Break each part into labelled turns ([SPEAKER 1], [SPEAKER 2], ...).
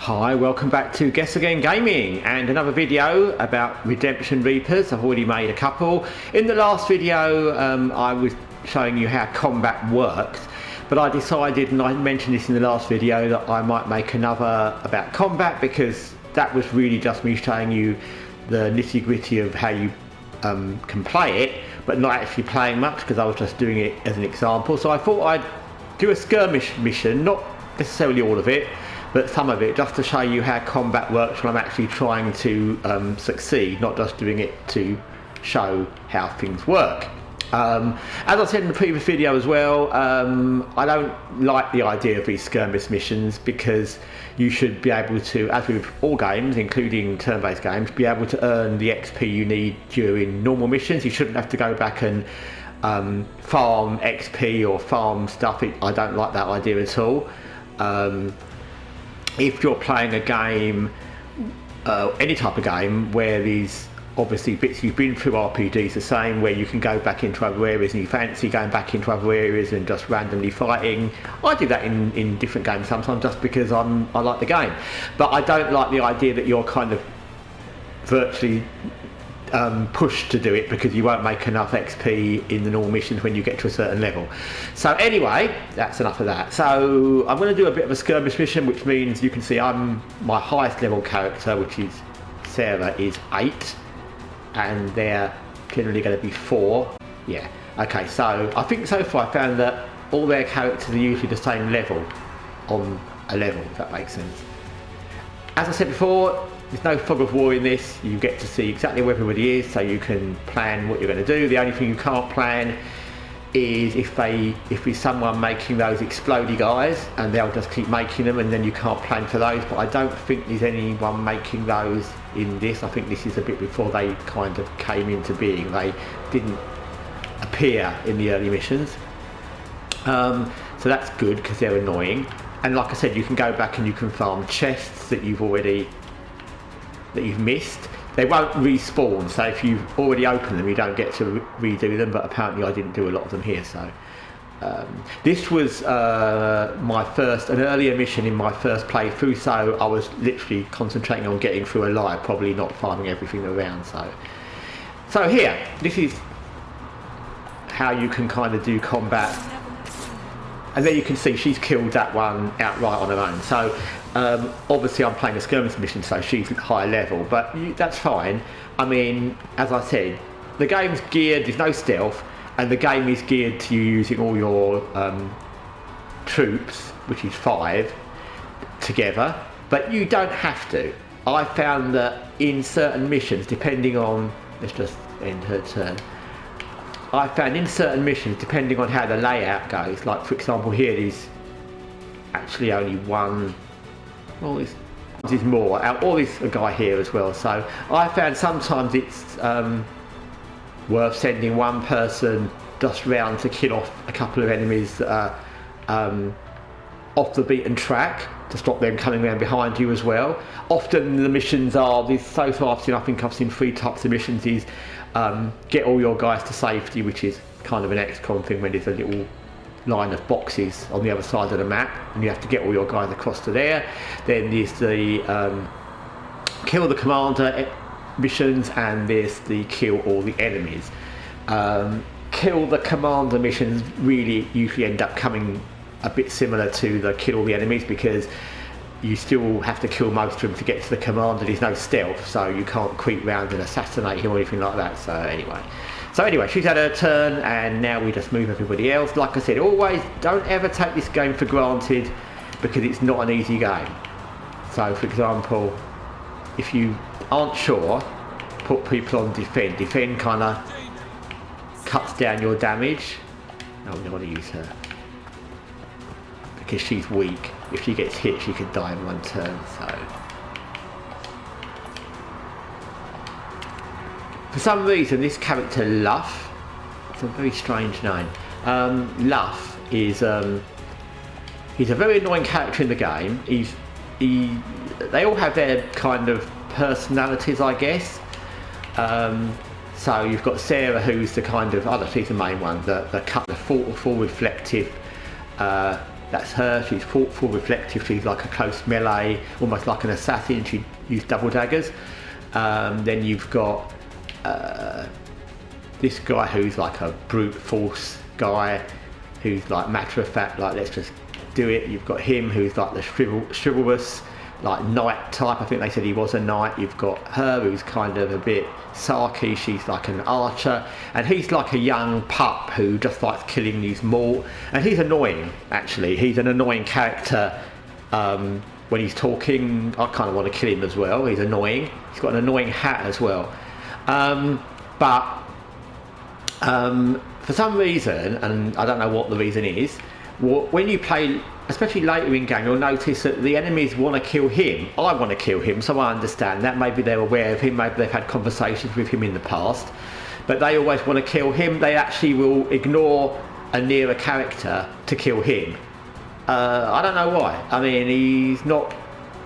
[SPEAKER 1] Hi, welcome back to Guessagaingaming and another video about Redemption Reapers. I've already made a couple. In the last video I was showing you how combat works, but I decided, and I mentioned this in the last video, that I might make another about combat because that was really just me showing you the nitty-gritty of how you can play it, but not actually playing much because I was just doing it as an example. So I thought I'd do a skirmish mission, not necessarily all of it, but some of it, just to show you how combat works when I'm actually trying to succeed, not just doing it to show how things work. As I said in the previous video as well, I don't like the idea of these skirmish missions because you should be able to, as with all games, including turn-based games, be able to earn the XP you need during normal missions. You shouldn't have to go back and farm XP or farm stuff. I don't like that idea at all. If you're playing a game, any type of game, where these obviously bits you've been through RPGs the same, where you can go back into other areas and you fancy going back into other areas and just randomly fighting. I do that in different games sometimes just because I like the game. But I don't like the idea that you're kind of virtually pushed to do it because you won't make enough XP in the normal missions when you get to a certain level. So anyway, that's enough of that. So I'm going to do a bit of a skirmish mission, which means you can see my highest level character, which is Sarah, is 8, and they're generally going to be 4. Yeah, okay, so I think so far I found that all their characters are usually the same level on a level, if that makes sense. As I said before, there's no fog of war in this. You get to see exactly where everybody is, so you can plan what you're going to do. The only thing you can't plan is if there's someone making those explodey guys, and they'll just keep making them, and then you can't plan for those. But I don't think there's anyone making those in this. I think this is a bit before they kind of came into being. They didn't appear in the early missions. So that's good because they're annoying. And like I said, you can go back and you can farm chests that you've missed. They won't respawn, so if you've already opened them you don't get to redo them, but apparently I didn't do a lot of them here. So this was an earlier mission in my first playthrough, so I was literally concentrating on getting through alive, probably not farming everything around. So here, this is how you can kind of do combat. And there you can see she's killed that one outright on her own. So obviously I'm playing a skirmish mission, so she's at higher level, but that's fine. I mean, as I said, the game's geared, there's no stealth, and the game is geared to you using all your troops, which is 5, together, but you don't have to. I found that in certain missions, depending on, let's just end her turn, I found in certain missions, depending on how the layout goes, like for example here there's actually only one, well there's more, or there's a guy here as well, so I found sometimes it's worth sending one person just round to kill off a couple of enemies that are off the beaten track, to stop them coming around behind you as well. Often the missions are, so far I think I've seen 3 types of missions, is get all your guys to safety, which is kind of an XCOM thing, when there's a little line of boxes on the other side of the map and you have to get all your guys across to there. Then there's the kill the commander missions, and there's the kill all the enemies. Kill the commander missions really usually end up coming a bit similar to the kill all the enemies, because you still have to kill most of them to get to the commander. There's no stealth, so you can't creep round and assassinate him or anything like that. So anyway, she's had her turn, and now we just move everybody else. Like I said, always don't ever take this game for granted, because it's not an easy game. So for example, if you aren't sure, put people on defend. Defend kind of cuts down your damage. No, we don't want to use her because she's weak. If she gets hit, she could die in one turn. So for some reason this character Luff, it's a very strange name. Luff is he's a very annoying character in the game. They all have their kind of personalities, I guess. So you've got Sarah, who's the kind of, she's the main one, the full reflective That's her. She's thoughtful, reflective. She's like a close melee, almost like an assassin. She used double daggers. Then you've got this guy who's like a brute force guy, who's like matter of fact, like let's just do it. You've got him who's like the chivalrous, like knight type. I think they said he was a knight. You've got her who's kind of a bit sarky. She's like an archer, and he's like a young pup who just likes killing these mort. And he's annoying, actually. He's an annoying character. When he's talking, I kind of want to kill him as well. He's annoying. He's got an annoying hat as well. But for some reason, and I don't know what the reason is, when you play, especially later in game, you'll notice that the enemies want to kill him. I want to kill him, so I understand that. Maybe they're aware of him, maybe they've had conversations with him in the past, but they always want to kill him. They actually will ignore a nearer character to kill him. I don't know why. I mean, he's not,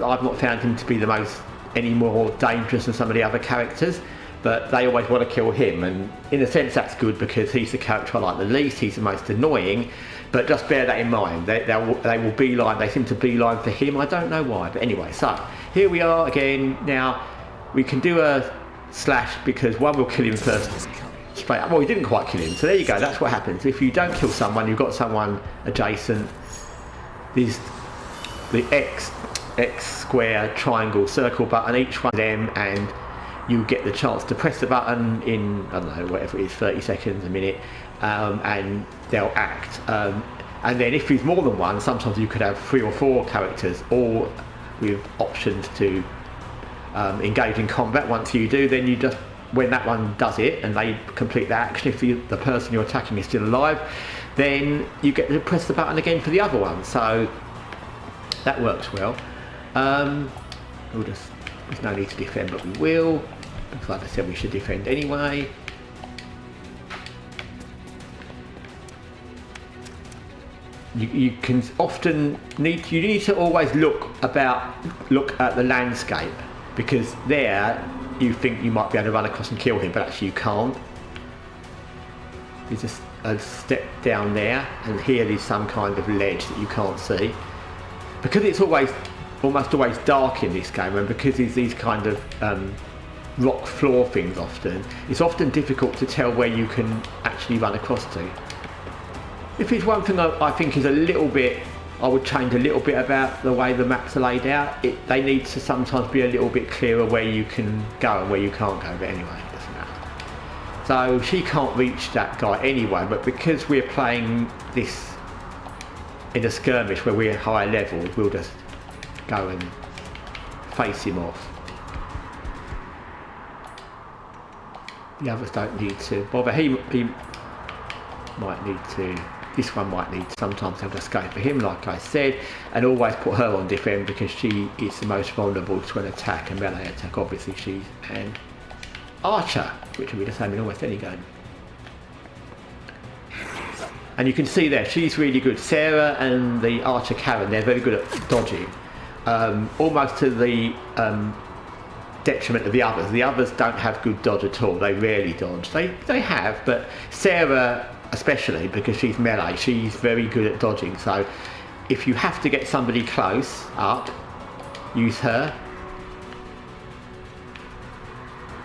[SPEAKER 1] I've not found him to be the most any more dangerous than some of the other characters, but they always want to kill him, and in a sense that's good because he's the character I like the least. He's the most annoying, but just bear that in mind. They will beeline, they seem to beeline for him. I don't know why, but anyway, so here we are again. Now we can do a slash because one will kill him first straight up. Well, he didn't quite kill him, so there you go. That's what happens if you don't kill someone. You've got someone adjacent. There's the X square, triangle, circle button, each one of them, and you get the chance to press the button in, I don't know, whatever it is, 30 seconds, a minute, and they'll act. And then if there's more than one, sometimes you could have 3 or 4 characters, all with options to engage in combat. Once you do, then you just, when that one does it and they complete the action, if the person you're attacking is still alive, then you get to press the button again for the other one. So that works well. There's no need to defend, but we will. Looks like I said we should defend anyway. You can often need to always look at the landscape, because there you think you might be able to run across and kill him, but actually you can't. There's just a step down there, and here there's some kind of ledge that you can't see, because it's almost always dark in this game, and because there's these kind of rock floor things often, it's often difficult to tell where you can actually run across to. If it's one thing I think is a little bit, I would change a little bit about the way the maps are laid out. They need to sometimes be a little bit clearer where you can go and where you can't go, but anyway, it doesn't matter. So she can't reach that guy anyway, but because we're playing this in a skirmish where we're higher level, we'll just go and face him off. The others don't need to bother. He might need to, this one might need to sometimes have to go for him, like I said, and always put her on defend because she is the most vulnerable to an attack, a melee attack. Obviously she's an archer, which will be the same in almost any game. And you can see there, she's really good. Sarah and the archer Karen, they're very good at dodging. Almost to the detriment of the others. The others don't have good dodge at all. They rarely dodge. They have, but Sarah especially, because she's melee, she's very good at dodging. So if you have to get somebody close up, use her.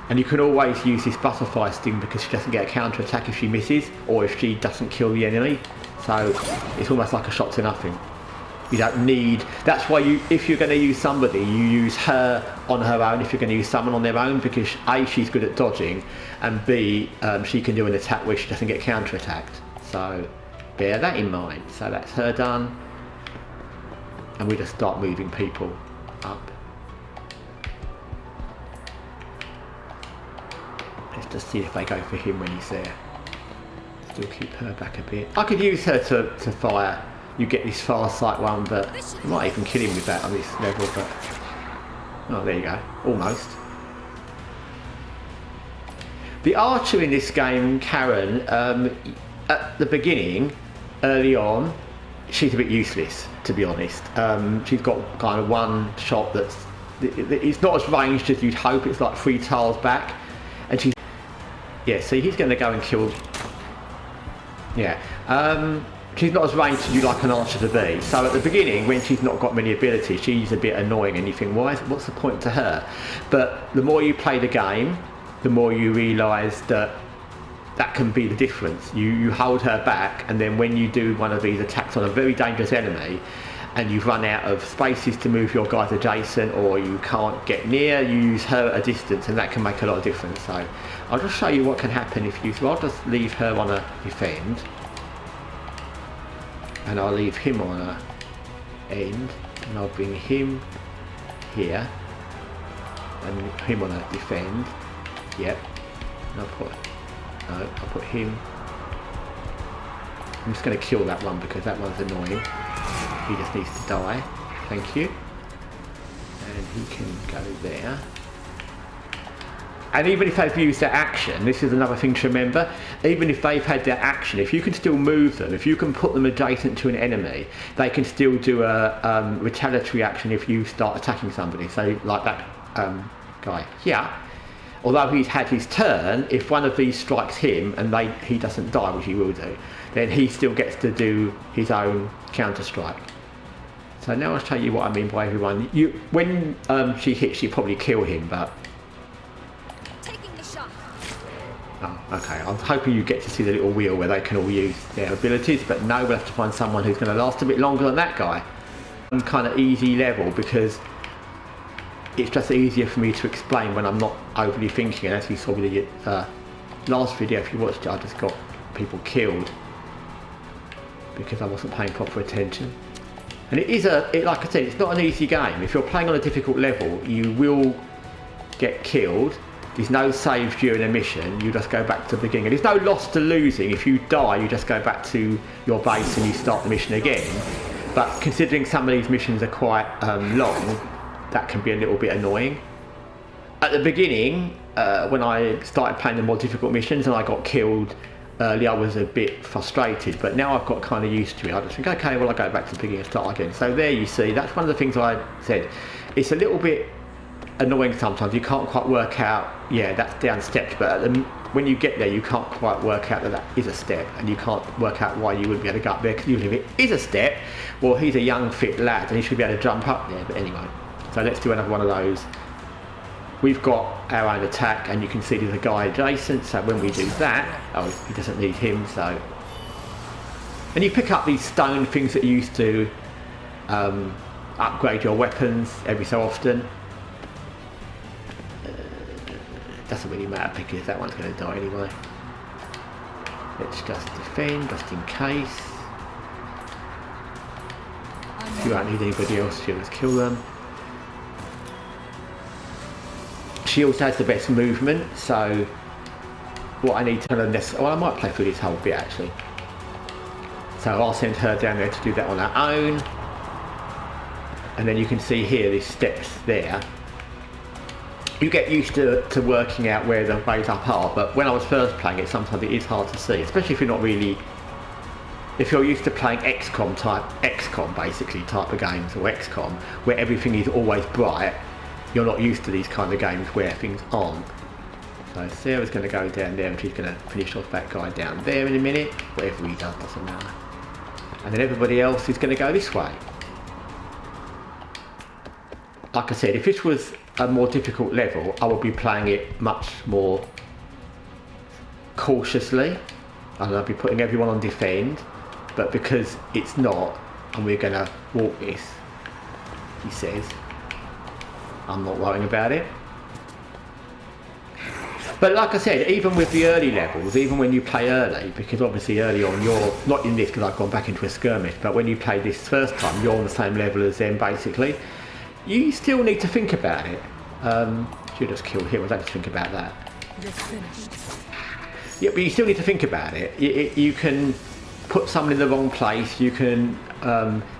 [SPEAKER 1] And you can always use this butterfly sting because she doesn't get a counter attack if she misses, or if she doesn't kill the enemy. So it's almost like a shot to nothing. You don't need, that's why if you're going to use somebody, you use her on her own if you're going to use someone on their own, because A, she's good at dodging, and B, she can do an attack where she doesn't get counter attacked. So bear that in mind. So that's her done, and we just start moving people up. Let's just see if they go for him when he's there. Still keep her back a bit. I could use her to fire. You get this far sight one, but you might even kill him with that on this level, but oh, there you go, almost. The archer in this game, Karen, at the beginning, early on, she's a bit useless, to be honest. She's got kind of one shot it's not as ranged as you'd hope. It's like 3 tiles back, and she's, yeah, see, he's going to go and kill, yeah. she's not as ranged as you like an archer to be. So at the beginning, when she's not got many abilities, she's a bit annoying and you think, what's the point to her? But the more you play the game, the more you realise that can be the difference. You hold her back, and then when you do one of these attacks on a very dangerous enemy and you've run out of spaces to move your guys adjacent, or you can't get near, you use her at a distance, and that can make a lot of difference. So I'll just show you what can happen if you... So I'll just leave her on a defend, and I'll leave him on a end, and I'll bring him here and him on a defend. Yep. And I'll put him... I'm just going to kill that one because that one's annoying. He just needs to die. Thank you. And he can go there. And even if they've used their action, this is another thing to remember, even if they've had their action, if you can still move them, if you can put them adjacent to an enemy, they can still do a retaliatory action if you start attacking somebody. So like that guy here, although he's had his turn, if one of these strikes him and he doesn't die, which he will do, then he still gets to do his own counter strike. So now I'll show you what I mean by everyone. When she hits, you probably kill him, but... Oh, okay, I was hoping you get to see the little wheel where they can all use their abilities, but no, we'll have to find someone who's going to last a bit longer than that guy. Kind of easy level, because it's just easier for me to explain when I'm not overly thinking, and as you saw with the last video, if you watched it, I just got people killed because I wasn't paying proper attention. And it is like I said, it's not an easy game. If you're playing on a difficult level, you will get killed. There's no save during a mission, you just go back to the beginning. There's no loss to losing. If you die, you just go back to your base and you start the mission again. But considering some of these missions are quite long, that can be a little bit annoying. At the beginning, when I started playing the more difficult missions and I got killed early, I was a bit frustrated, but now I've got kind of used to it. I just think, okay, well, I'll go back to the beginning and start again. So there you see, that's one of the things I said. It's a little bit annoying sometimes. You can't quite work out, yeah, that's down steps, but when you get there, you can't quite work out that is a step, and you can't work out why you wouldn't be able to go up there, because usually if it is a step, well, he's a young, fit lad, and he should be able to jump up there. But anyway, so let's do another one of those. We've got our own attack, and you can see there's a guy adjacent, so when we do that, oh, he doesn't need him, so... And you pick up these stone things that you used to upgrade your weapons every so often. Doesn't really matter because that one's going to die anyway. Let's just defend, just in case. If you don't need anybody else, you'll just kill them. She also has the best movement, so what I need to learn this... Well, I might play through this whole bit actually. So I'll send her down there to do that on her own. And then you can see here, these steps there. You get used to working out where the ways up are, but when I was first playing it, sometimes it is hard to see, especially if you're not really... If you're used to playing XCOM basically type of games, or XCOM, where everything is always bright, you're not used to these kind of games where things aren't. So Sarah's going to go down there and she's going to finish off that guy down there in a minute. Whatever he does doesn't matter. And then everybody else is going to go this way. Like I said, if this was a more difficult level, I would be playing it much more cautiously, and I'd be putting everyone on defend, but because it's not, and we're going to walk this, he says, I'm not worrying about it. But like I said, even with the early levels, even when you play early, because obviously early on you're, not in this because I've gone back into a skirmish, but when you play this first time, you're on the same level as them basically. You still need to think about it. Should just kill him, I don't have to think about that. Yeah, but you still need to think about it. You can put someone in the wrong place, you can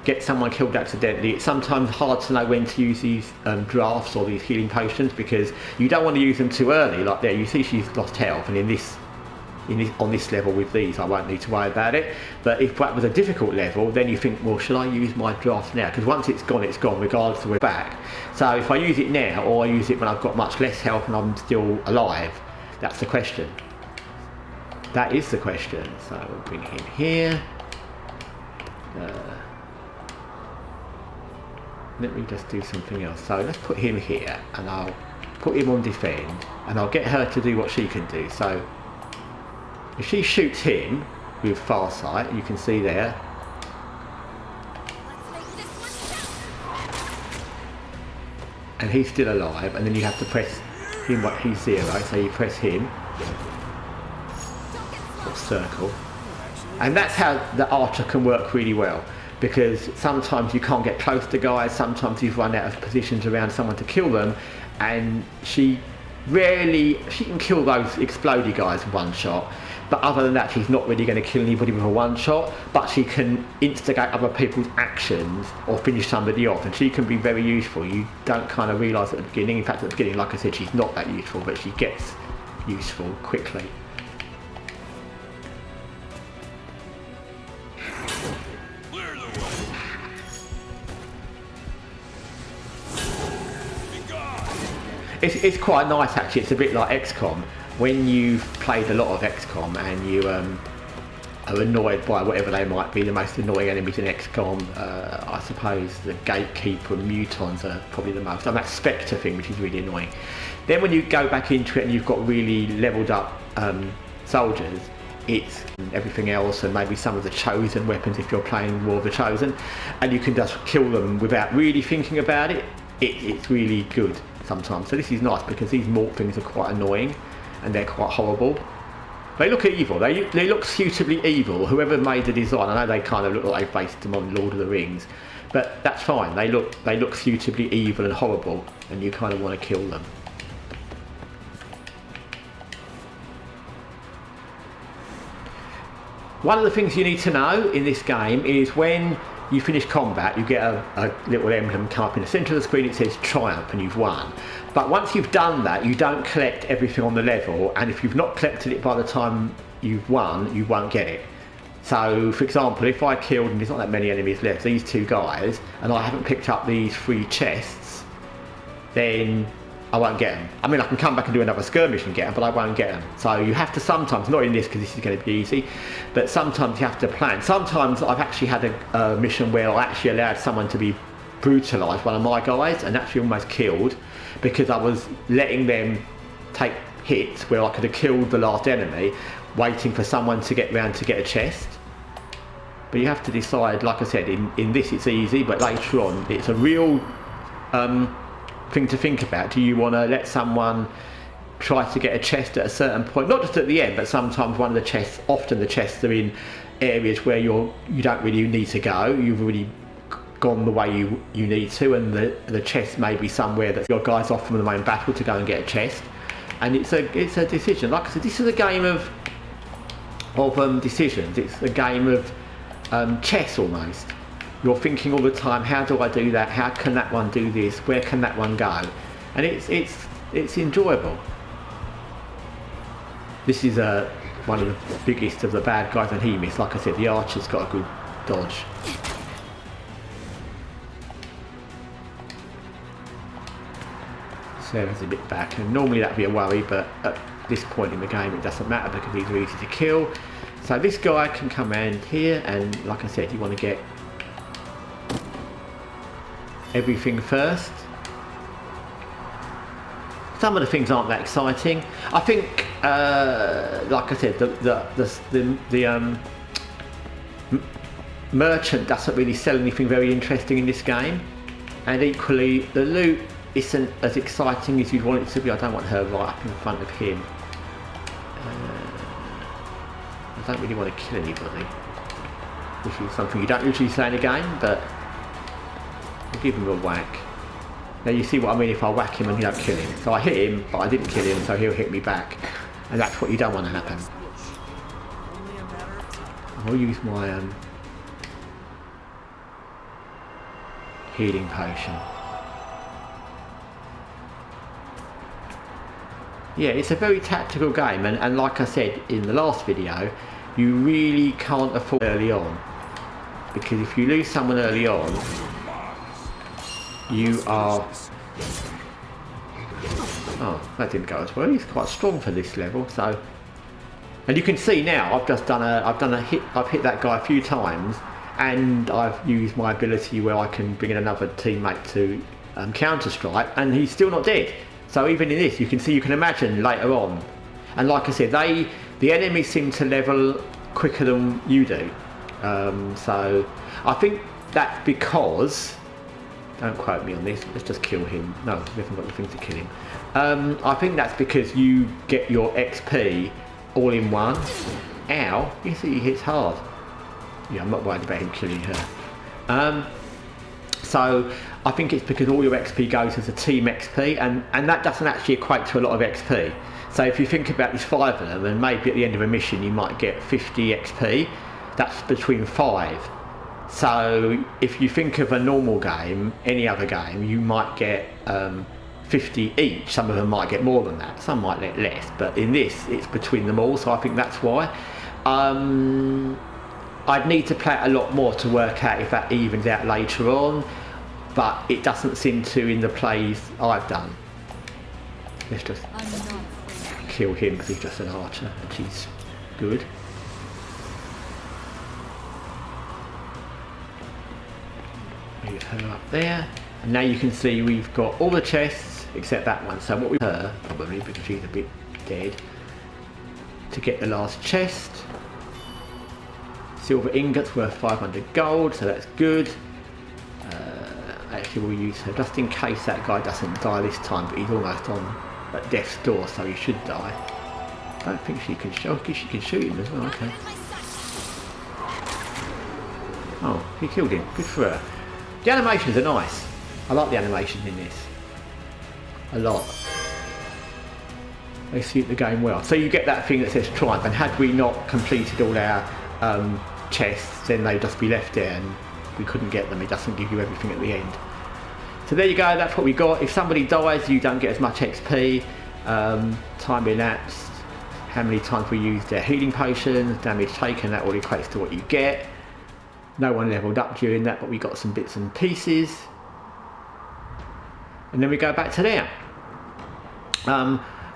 [SPEAKER 1] get someone killed accidentally. It's sometimes hard to know when to use these drafts or these healing potions, because you don't want to use them too early. Like there, you see she's lost health, and on this level with these I won't need to worry about it. But if that was a difficult level, then you think, well, should I use my draft now? Because once it's gone regardless of where back. So if I use it now, or I use it when I've got much less health and I'm still alive, that's the question. That is the question. So we'll bring him here. Let me just do something else. So let's put him here, and I'll put him on defend, and I'll get her to do what she can do. So if she shoots him with farsight, you can see there. And he's still alive, and then you have to press him, he's 0, so you press him, or circle. And that's how the archer can work really well, because sometimes you can't get close to guys, sometimes you've run out of positions around someone to kill them, and she can kill those explodey guys with one shot, but other than that she's not really going to kill anybody with a one shot, but she can instigate other people's actions or finish somebody off, and she can be very useful. You don't kind of realise at the beginning. In fact, at the beginning, like I said, she's not that useful, but she gets useful quickly. It's quite nice actually. It's a bit like XCOM. When you've played a lot of XCOM and you are annoyed by whatever they might be, the most annoying enemies in XCOM, I suppose the Gatekeeper and Mutons are probably the most, and that Spectre thing, which is really annoying. Then when you go back into it and you've got really levelled up soldiers, it's everything else, and maybe some of the chosen weapons if you're playing War of the Chosen, and you can just kill them without really thinking about it. It's really good sometimes. So this is nice because these morph things are quite annoying and they're quite horrible. They look evil. They look suitably evil. Whoever made the design, I know they kind of look like they based them on Lord of the Rings, but that's fine. They look suitably evil and horrible, and you kind of want to kill them. One of the things you need to know in this game is when you finish combat, you get a little emblem come up in the centre of the screen. It says triumph, and you've won. But once you've done that, you don't collect everything on the level, and if you've not collected it by the time you've won, you won't get it. So, for example, if I killed, and there's not that many enemies left, these 2 guys, and I haven't picked up these 3 chests, then I won't get them. I mean, I can come back and do another skirmish and get them, but I won't get them. So you have to sometimes, not in this because this is going to be easy, but sometimes you have to plan. Sometimes I've actually had a mission where I actually allowed someone to be brutalised, one of my guys, and actually almost killed, because I was letting them take hits where I could have killed the last enemy, waiting for someone to get round to get a chest. But you have to decide, like I said, in this it's easy, but later on it's a real thing to think about. Do you want to let someone try to get a chest at a certain point, not just at the end, but sometimes one of the chests, often the chests are in areas where you don't really need to go, you've already gone the way you need to, and the chest may be somewhere that your guys off from the main battle to go and get a chest, and it's a decision. Like I said, this is a game of decisions. It's a game of chess almost. You're thinking all the time, how do I do that? How can that one do this? Where can that one go? And it's enjoyable. This is one of the biggest of the bad guys, and he missed. Like I said, the archer's got a good dodge. Sarah's a bit back, and normally that'd be a worry, but at this point in the game it doesn't matter because these are easy to kill. So this guy can come in here, and like I said, you want to get everything first. Some of the things aren't that exciting. I think, like I said, the merchant doesn't really sell anything very interesting in this game, and equally the loot isn't as exciting as you'd want it to be. I don't want her right up in front of him. I don't really want to kill anybody, which is something you don't usually say in a game, but I'll give him a whack. Now you see what I mean, if I whack him and you don't kill him. So I hit him, but I didn't kill him, so he'll hit me back. And that's what you don't want to happen. I'll use my healing potion. Yeah, it's a very tactical game, and like I said in the last video, you really can't afford early on. Because if you lose someone early on, you are... Oh, that didn't go as well. He's quite strong for this level, so... And you can see now, I've hit that guy a few times, and I've used my ability where I can bring in another teammate to counter strike, and he's still not dead. So even in this, you can imagine later on, and like I said, the enemies seem to level quicker than you do. So I think that's because, don't quote me on this, let's just kill him. No, we haven't got anything to kill him. I think that's because you get your XP all in one. Ow, you see he hits hard. Yeah, I'm not worried about him killing her. So I think it's because all your XP goes as a team XP, and that doesn't actually equate to a lot of XP. So if you think about these 5 of them, and maybe at the end of a mission you might get 50 XP, that's between 5. So if you think of a normal game, any other game, you might get 50 each. Some of them might get more than that, some might get less, but in this it's between them all, so I think that's why. I'd need to play it a lot more to work out if that evens out later on, but it doesn't seem to in the plays I've done. Let's just kill him because he's just an archer, which is good. Move her up there, and now you can see we've got all the chests except that one. So what we her probably because she's a bit dead to get the last chest. Silver ingots worth 500 gold, so that's good. Actually, we'll use her just in case that guy doesn't die this time, but he's almost on at death's door, so he should die. I don't think she can shoot. She can shoot him as well. Okay. Oh, he killed him. Good for her. The animations are nice. I like the animations in this a lot. They suit the game well. So you get that thing that says triumph, and had we not completed all our chests, then they'd just be left there and we couldn't get them. It doesn't give you everything at the end. So there you go, that's what we got. If somebody dies, you don't get as much XP. Time elapsed, how many times we used their healing potions, damage taken, that all equates to what you get. No one leveled up during that, but we got some bits and pieces. And then we go back to there.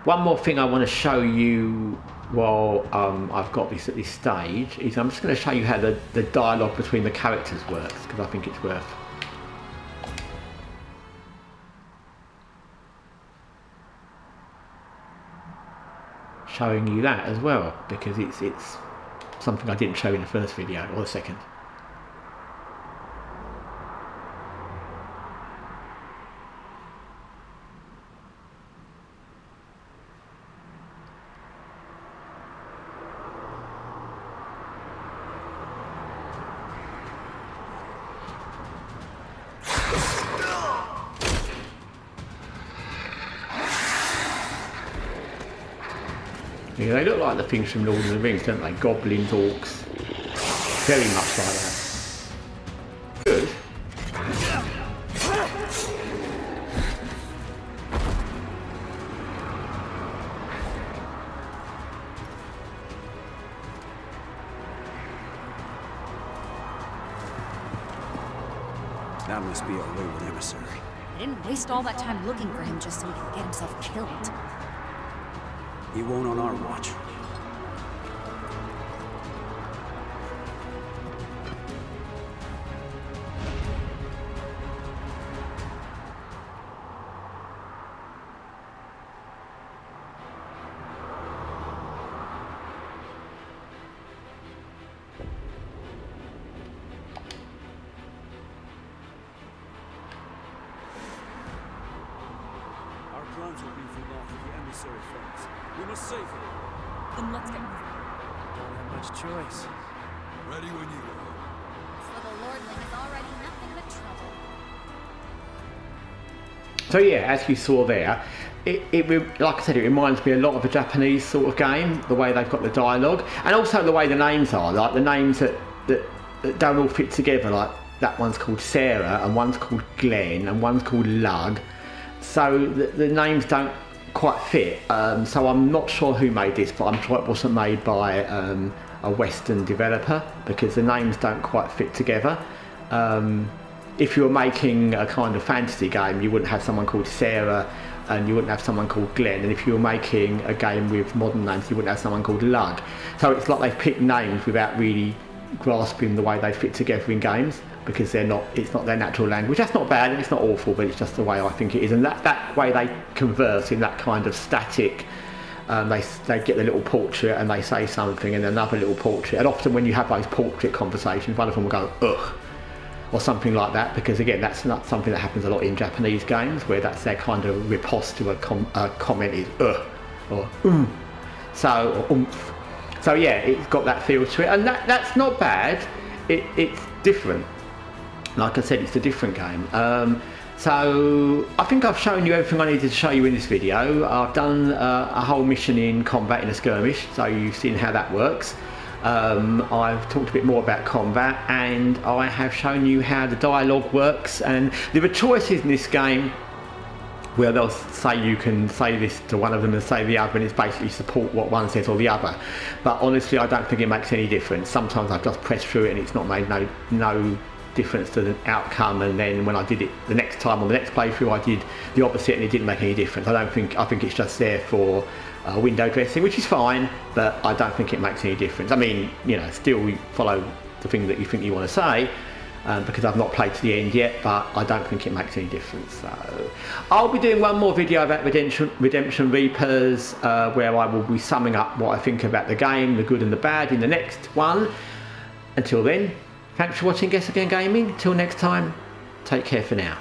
[SPEAKER 1] One more thing I want to show you while I've got this at this stage is I'm just going to show you how the dialogue between the characters works, because I think it's worth showing you that as well, because it's something I didn't show in the first video or the second. Yeah, they look like the things from Lord of the Rings, don't they? Goblins, orcs. Very much like that. Good.
[SPEAKER 2] That must be our wayward emissary.
[SPEAKER 3] I didn't waste all that time looking for him just so he could get himself killed.
[SPEAKER 2] He won't on our watch. Our plans will be for naught if the emissary fails. We must save him.
[SPEAKER 3] Then let's get moving.
[SPEAKER 2] Don't have much choice.
[SPEAKER 4] Ready when you are.
[SPEAKER 3] So the Lordling is already nothing but trouble.
[SPEAKER 1] So yeah, as you saw there, like I said, it reminds me a lot of a Japanese sort of game, the way they've got the dialogue, and also the way the names are, like the names that don't all fit together, like that one's called Sarah, and one's called Glenn, and one's called Lug. So the names don't quite fit, so I'm not sure who made this, but I'm sure it wasn't made by a Western developer, because the names don't quite fit together. If you were making a kind of fantasy game, you wouldn't have someone called Sarah and you wouldn't have someone called Glenn, and if you were making a game with modern names, you wouldn't have someone called Lug. So it's like they've picked names without really grasping the way they fit together in games, because it's not their natural language. That's not bad and it's not awful, but it's just the way I think it is. And that way they converse in that kind of static, they get the little portrait and they say something and another little portrait. And often when you have those portrait conversations, one of them will go, ugh, or something like that, because again, that's not something that happens a lot in Japanese games, where that's their kind of riposte to a comment is ugh, or or oomph. So yeah, it's got that feel to it, and that's not bad. It's different. Like I said, it's a different game. So I think I've shown you everything I needed to show you in this video. I've done a whole mission in combat in a skirmish, so you've seen how that works. I've talked a bit more about combat, and I have shown you how the dialogue works, and there are choices in this game where they'll say you can say this to one of them and say the other, and it's basically support what one says or the other. But honestly, I don't think it makes any difference. Sometimes I've just pressed through it and it's not made no difference to the outcome, and then when I did it the next time on the next playthrough, I did the opposite and it didn't make any difference. I think it's just there for window dressing, which is fine, but I don't think it makes any difference. I mean, you know, still follow the thing that you think you want to say, because I've not played to the end yet, but I don't think it makes any difference. So I'll be doing one more video about Redemption Reapers, where I will be summing up what I think about the game, the good and the bad, in the next one. Until then, thanks for watching Guessagaingaming. Till next time, take care for now.